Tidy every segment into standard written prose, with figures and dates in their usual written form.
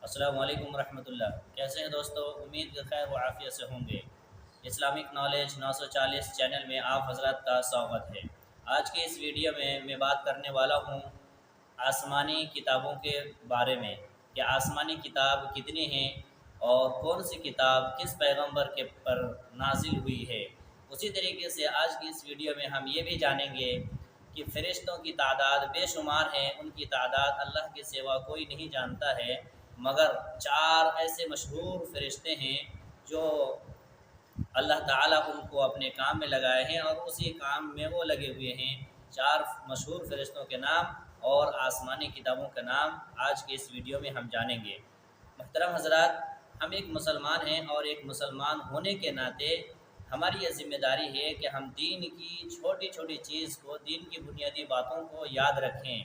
السلام علیکم ورحمۃ اللہ۔ کیسے ہیں دوستو؟ امید کہ خیر و عافیت سے ہوں گے۔ اسلامک نالج 940 چینل میں آپ حضرات کا سواگت ہے۔ آج کی اس ویڈیو میں بات کرنے والا ہوں آسمانی کتابوں کے بارے میں کہ آسمانی کتاب کتنی ہیں اور کون سی کتاب کس پیغمبر کے پر نازل ہوئی ہے۔ اسی طریقے سے آج کی اس ویڈیو میں ہم یہ بھی جانیں گے کہ فرشتوں کی تعداد بے شمار ہیں، ان کی تعداد اللہ کے سوا کوئی نہیں جانتا ہے، مگر 4 ایسے مشہور فرشتے ہیں جو اللہ تعالیٰ ان کو اپنے کام میں لگائے ہیں اور اسی کام میں وہ لگے ہوئے ہیں۔ 4 مشہور فرشتوں کے نام اور آسمانی کتابوں کا نام آج کے اس ویڈیو میں ہم جانیں گے۔ محترم حضرات، ہم ایک مسلمان ہیں اور ایک مسلمان ہونے کے ناطے ہماری یہ ذمہ داری ہے کہ ہم دین کی چھوٹی چھوٹی چیز کو، دین کی بنیادی باتوں کو یاد رکھیں۔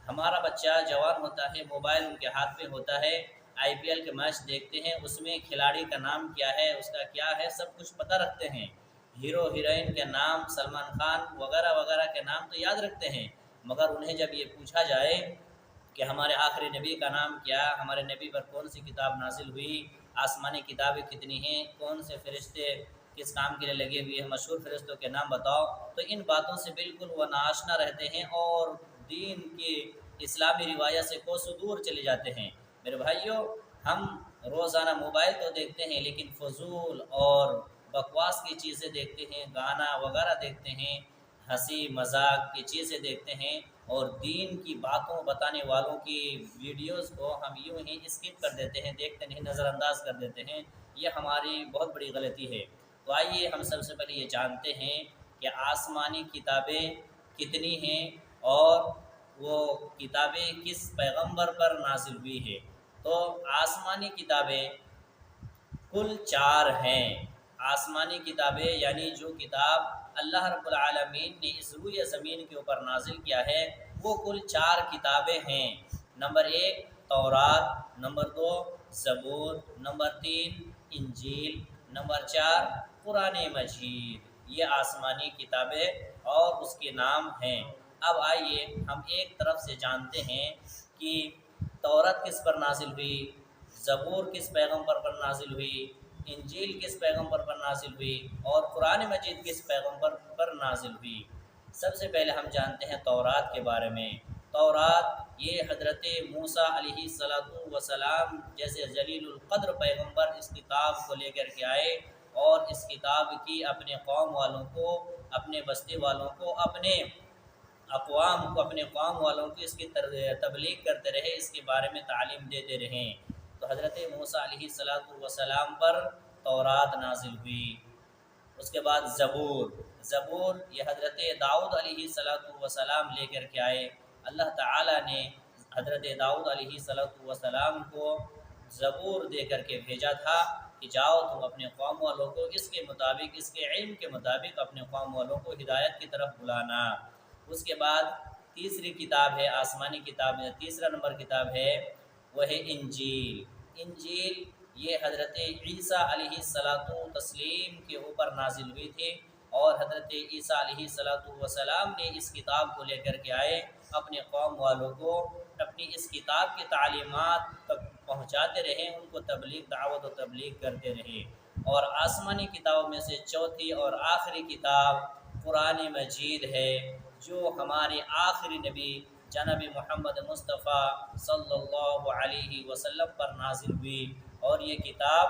ہمارا بچہ جوان ہوتا ہے، موبائل ان کے ہاتھ پہ ہوتا ہے، آئی پی ایل کے میچ دیکھتے ہیں، اس میں کھلاڑی کا نام کیا ہے، اس کا کیا ہے، سب کچھ پتہ رکھتے ہیں، ہیرو ہیروئن کے نام، سلمان خان وغیرہ وغیرہ کے نام تو یاد رکھتے ہیں، مگر انہیں جب یہ پوچھا جائے کہ ہمارے آخری نبی کا نام کیا، ہمارے نبی پر کون سی کتاب نازل ہوئی، آسمانی کتابیں کتنی ہیں، کون سے فرشتے کس کام کے لیے لگے ہوئے ہیں، مشہور فرشتوں کے نام بتاؤ، تو ان باتوں سے بالکل وہ ناآشنا رہتے ہیں اور دین کی اسلامی روایت سے کوسوں دور چلے جاتے ہیں۔ میرے بھائیوں، ہم روزانہ موبائل تو دیکھتے ہیں لیکن فضول اور بکواس کی چیزیں دیکھتے ہیں، گانا وغیرہ دیکھتے ہیں، ہنسی مذاق کی چیزیں دیکھتے ہیں اور دین کی باتوں بتانے والوں کی ویڈیوز کو ہم یوں ہی اسکپ کر دیتے ہیں، دیکھتے نہیں، نظر انداز کر دیتے ہیں۔ یہ ہماری بہت بڑی غلطی ہے۔ تو آئیے ہم سب سے پہلے یہ جانتے ہیں کہ آسمانی کتابیں کتنی ہیں اور وہ کتابیں کس پیغمبر پر نازل ہوئی ہے۔ تو آسمانی کتابیں کل 4 ہیں۔ آسمانی کتابیں یعنی جو کتاب اللہ رب العالمین نے اس روئے زمین کے اوپر نازل کیا ہے، وہ کل 4 کتابیں ہیں۔ نمبر 1 تورات، نمبر 2 زبور، نمبر 3 انجیل، نمبر 4 قرآن مجید۔ یہ آسمانی کتابیں اور اس کے نام ہیں۔ اب آئیے ہم ایک طرف سے جانتے ہیں کہ تورات کس پر نازل ہوئی، زبور کس پیغمبر پر نازل ہوئی، انجیل کس پیغمبر پر نازل ہوئی اور قرآن مجید کس پیغمبر پر نازل ہوئی۔ سب سے پہلے ہم جانتے ہیں تورات کے بارے میں۔ تورات یہ حضرت موسیٰ علیہ السلام جیسے جلیل القدر پیغمبر اس کتاب کو لے کر کے آئے اور اس کتاب کی اپنے قوم والوں کو، اپنے بستی والوں کو، اپنے اقوام کو، اپنے قوم والوں کو اس کی تبلیغ کرتے رہے، اس کے بارے میں تعلیم دیتے رہے۔ تو حضرت موسیٰ علیہ السلام پر تورات نازل ہوئی۔ اس کے بعد زبور یہ حضرت داؤد علیہ السلام لے کر کے آئے۔ اللہ تعالیٰ نے حضرت داؤد علیہ السلام کو زبور دے کر کے بھیجا تھا کہ جاؤ تم اپنے قوم والوں کو اس کے مطابق، اس کے علم کے مطابق اپنے قوم والوں کو ہدایت کی طرف بلانا۔ اس کے بعد تیسری کتاب ہے آسمانی کتاب میں، تیسرا نمبر کتاب ہے وہ ہے انجیل۔ انجیل یہ حضرت عیسیٰ علیہ السلام کے اوپر نازل ہوئی تھی اور حضرت عیسیٰ علیہ السلام نے اس کتاب کو لے کر کے آئے، اپنے قوم والوں کو اپنی اس کتاب کی تعلیمات تک پہنچاتے رہے، ان کو تبلیغ، دعوت و تبلیغ کرتے رہے۔ اور آسمانی کتابوں میں سے چوتھی اور آخری کتاب قرآن مجید ہے، جو ہمارے آخری نبی جناب محمد مصطفیٰ صلی اللہ علیہ وسلم پر نازل ہوئی۔ اور یہ کتاب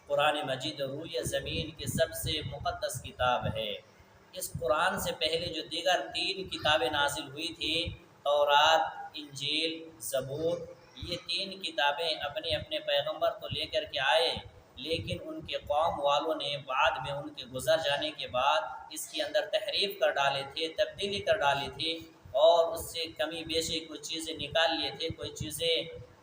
قرآن مجید روئے زمین کی سب سے مقدس کتاب ہے۔ اس قرآن سے پہلے جو دیگر 3 کتابیں نازل ہوئی تھی، تورات، انجیل، زبور، یہ 3 کتابیں اپنے اپنے پیغمبر کو لے کر کے آئے، لیکن ان کے قوم والوں نے بعد میں ان کے گزر جانے کے بعد اس کے اندر تحریف کر ڈالے تھے، تبدیلی کر ڈالی تھی اور اس سے کمی بیشی کچھ چیزیں نکال لیے تھے، کوئی چیزیں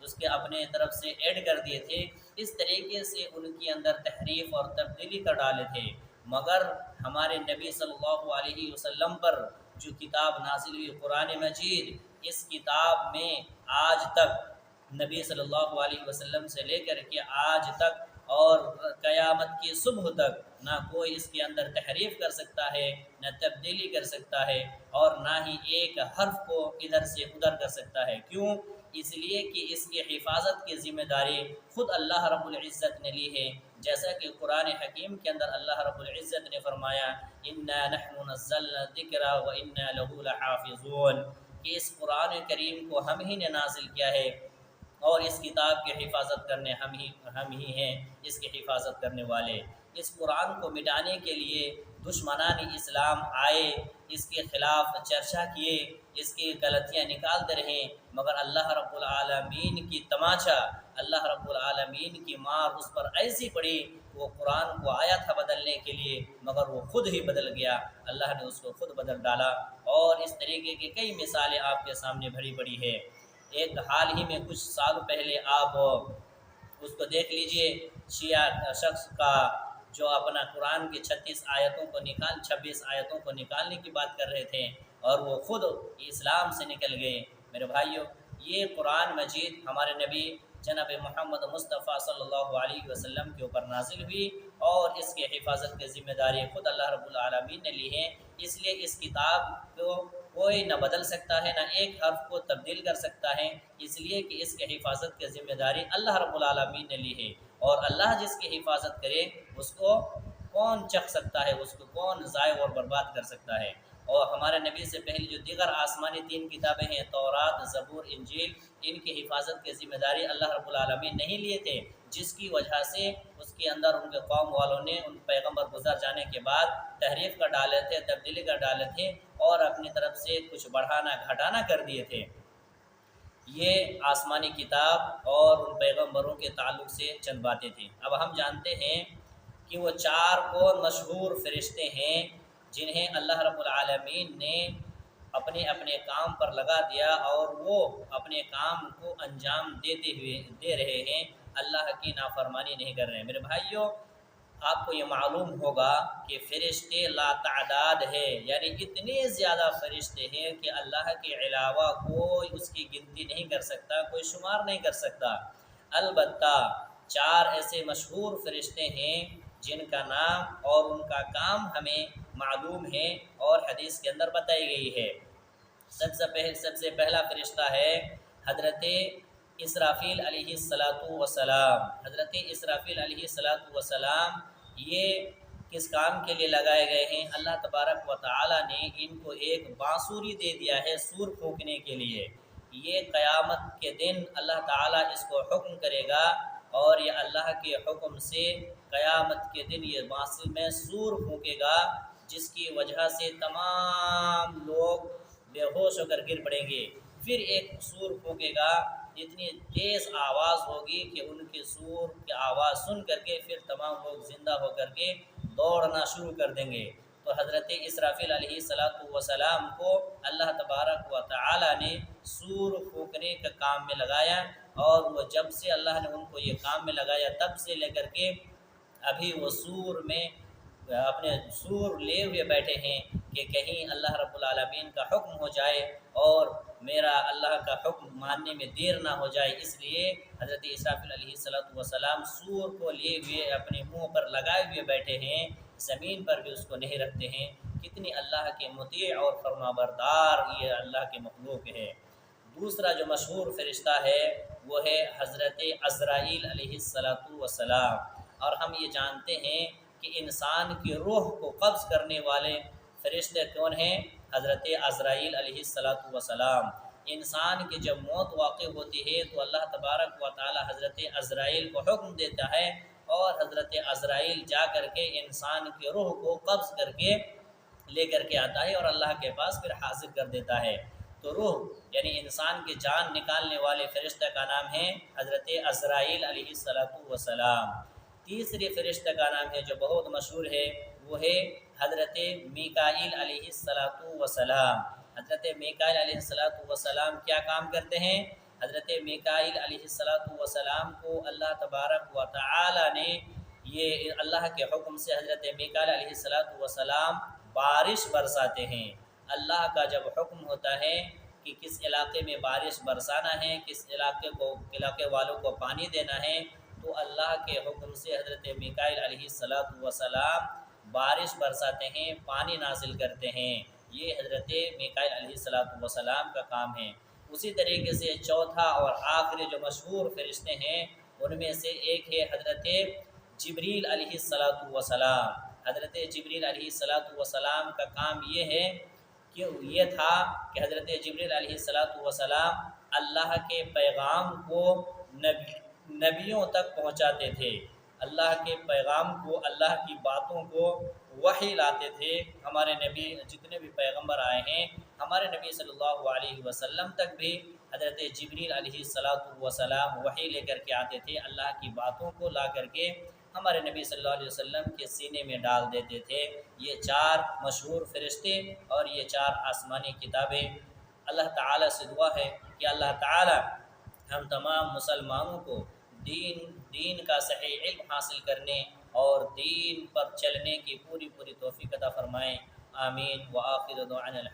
اس کے اپنے طرف سے ایڈ کر دیے تھے، اس طریقے سے ان کے اندر تحریف اور تبدیلی کر ڈالے تھے۔ مگر ہمارے نبی صلی اللہ علیہ وسلم پر جو کتاب نازل ہوئی قرآن مجید، اس کتاب میں آج تک نبی صلی اللہ علیہ وسلم سے لے کر کے آج تک اور قیامت کی صبح تک نہ کوئی اس کے اندر تحریف کر سکتا ہے، نہ تبدیلی کر سکتا ہے اور نہ ہی ایک حرف کو ادھر سے ادھر کر سکتا ہے۔ کیوں؟ اس لیے کہ اس کی حفاظت کی ذمہ داری خود اللہ رب العزت نے لی ہے، جیسا کہ قرآن حکیم کے اندر اللہ رب العزت نے فرمایا انا نحن نزلنا الذکر وانا له لحافظون، کہ اس قرآن کریم کو ہم ہی نے نازل کیا ہے اور اس کتاب کی حفاظت کرنے ہم ہی ہیں اس کی حفاظت کرنے والے۔ اس قرآن کو مٹانے کے لیے دشمنان اسلام آئے، اس کے خلاف چرچا کیے، اس کی غلطیاں نکالتے رہے، مگر اللہ رب العالمین کی تماچا، اللہ رب العالمین کی مار اس پر ایسی پڑی، وہ قرآن کو آیا تھا بدلنے کے لیے مگر وہ خود ہی بدل گیا، اللہ نے اس کو خود بدل ڈالا۔ اور اس طریقے کی کئی مثالیں آپ کے سامنے بھری پڑی ہے۔ ایک حال ہی میں کچھ سال پہلے آپ اس کو دیکھ لیجئے، شیعہ شخص کا جو اپنا قرآن کی 26 آیتوں کو نکالنے کی بات کر رہے تھے اور وہ خود اسلام سے نکل گئے۔ میرے بھائیوں، یہ قرآن مجید ہمارے نبی جناب محمد مصطفیٰ صلی اللہ علیہ وسلم کے اوپر نازل ہوئی اور اس کی حفاظت کی ذمہ داری خود اللہ رب العالمین نے لی ہے، اس لیے اس کتاب کو کوئی نہ بدل سکتا ہے، نہ ایک حرف کو تبدیل کر سکتا ہے، اس لیے کہ اس کی حفاظت کی ذمہ داری اللہ رب العالمین نے لی ہے، اور اللہ جس کی حفاظت کرے اس کو کون چکھ سکتا ہے، اس کو کون ضائع اور برباد کر سکتا ہے۔ اور ہمارے نبی سے پہلے جو دیگر آسمانی 3 کتابیں ہیں، تورات، زبور، انجیل، ان کی حفاظت کی ذمہ داری اللہ رب العالمین نہیں لیے تھے، جس کی وجہ سے اس کے اندر ان کے قوم والوں نے ان پیغمبر گزر جانے کے بعد تحریف کر ڈالے تھے، تبدیلی کر ڈالے تھے اور اپنی طرف سے کچھ بڑھانا گھٹانا کر دیے تھے۔ یہ آسمانی کتاب اور ان پیغمبروں کے تعلق سے چند باتیں تھیں۔ اب ہم جانتے ہیں کہ وہ 4 کون مشہور فرشتے ہیں جنہیں اللہ رب العالمین نے اپنے اپنے کام پر لگا دیا اور وہ اپنے کام کو انجام دے رہے ہیں، اللہ کی نافرمانی نہیں کر رہے ہیں۔ میرے بھائیوں، آپ کو یہ معلوم ہوگا کہ فرشتے لا تعداد ہے، یعنی اتنے زیادہ فرشتے ہیں کہ اللہ کے علاوہ کوئی اس کی گنتی نہیں کر سکتا، کوئی شمار نہیں کر سکتا۔ البتہ 4 ایسے مشہور فرشتے ہیں جن کا نام اور ان کا کام ہمیں معلوم ہے اور حدیث کے اندر بتائی گئی ہے۔ سب سے پہلا فرشتہ ہے حضرت اسرافیل علیہ السلام۔ حضرت اسرافیل علیہ السلام یہ کس کام کے لیے لگائے گئے ہیں؟ اللہ تبارک و تعالی نے ان کو ایک بانسری دے دیا ہے سور پھونکنے کے لیے۔ یہ قیامت کے دن اللہ تعالی اس کو حکم کرے گا اور یہ اللہ کے حکم سے قیامت کے دن یہ بانسری میں سور پھونکے گا، جس کی وجہ سے تمام لوگ بے ہوش ہو کر گر پڑیں گے۔ پھر ایک سور پھونکے گا، اتنی تیز آواز ہوگی کہ ان کے سور کی آواز سن کر کے پھر تمام لوگ زندہ ہو کر کے دوڑنا شروع کر دیں گے۔ تو حضرت اسرافیل علیہ السلام کو اللہ تبارک و تعالی نے سور پھونکنے کا کام میں لگایا، اور وہ جب سے اللہ نے ان کو یہ کام میں لگایا تب سے لے کر کے ابھی وہ سور میں اپنے سور لے ہوئے بیٹھے ہیں کہ کہیں اللہ رب العالمین کا حکم ہو جائے اور میرا اللہ کا حکم ماننے میں دیر نہ ہو جائے، اس لیے حضرت اسرافیل علیہ السلام سور کو لیے ہوئے اپنے منہ پر لگائے ہوئے بیٹھے ہیں، زمین پر بھی اس کو نہیں رکھتے ہیں۔ کتنی اللہ کے مطیع اور فرما بردار یہ اللہ کے مخلوق ہے۔ دوسرا جو مشہور فرشتہ ہے وہ ہے حضرت عزرائیل علیہ السلام، اور ہم یہ جانتے ہیں کہ انسان کی روح کو قبض کرنے والے فرشتے کون ہیں؟ حضرت عزرائیل علیہ السلام۔ انسان کی جب موت واقع ہوتی ہے تو اللہ تبارک و تعالی حضرت عزرائیل کو حکم دیتا ہے اور حضرت عزرائیل جا کر کے انسان کی روح کو قبض کر کے لے کر کے آتا ہے اور اللہ کے پاس پھر حاضر کر دیتا ہے۔ تو روح یعنی انسان کی جان نکالنے والے فرشتہ کا نام ہے حضرت عزرائیل علیہ السلام۔ تیسری فرشتہ کا نام ہے جو بہت مشہور ہے، وہ ہے حضرت میکائیل علیہ السلام۔ حضرت میکائیل علیہ السلام کیا کام کرتے ہیں؟ حضرت میکائیل علیہ السلام کو اللہ تبارک و تعالی نے یہ اللہ کے حکم سے حضرت میکائیل علیہ السلام بارش برساتے ہیں۔ اللہ کا جب حکم ہوتا ہے کہ کس علاقے میں بارش برسانا ہے، کس علاقے والوں کو پانی دینا ہے، تو اللہ کے حکم سے حضرت میکائیل علیہ السلام بارش برساتے ہیں، پانی نازل کرتے ہیں۔ یہ حضرت میکائیل علیہ السلام کا کام ہے۔ اسی طریقے سے چوتھا اور آخری جو مشہور فرشتے ہیں ان میں سے ایک ہے حضرت جبریل علیہ السلام۔ حضرت جبریل علیہ السلام کا کام یہ ہے کہ یہ تھا کہ حضرت جبریل علیہ السلام اللہ کے پیغام کو نبیوں تک پہنچاتے تھے، اللہ کے پیغام کو، اللہ کی باتوں کو وحی لاتے تھے۔ ہمارے نبی جتنے بھی پیغمبر آئے ہیں، ہمارے نبی صلی اللہ علیہ وسلم تک بھی حضرت جبریل علیہ السلام وحی لے کر کے آتے تھے، اللہ کی باتوں کو لا کر کے ہمارے نبی صلی اللہ علیہ وسلم کے سینے میں ڈال دیتے تھے۔ یہ چار مشہور فرشتے اور یہ چار آسمانی کتابیں، اللہ تعالیٰ سے دعا ہے کہ اللہ تعالیٰ ہم تمام مسلمانوں کو دین کا صحیح علم حاصل کرنے اور دین پر چلنے کی پوری توفیق عطا فرمائیں۔ آمین۔ وآخر دعوانا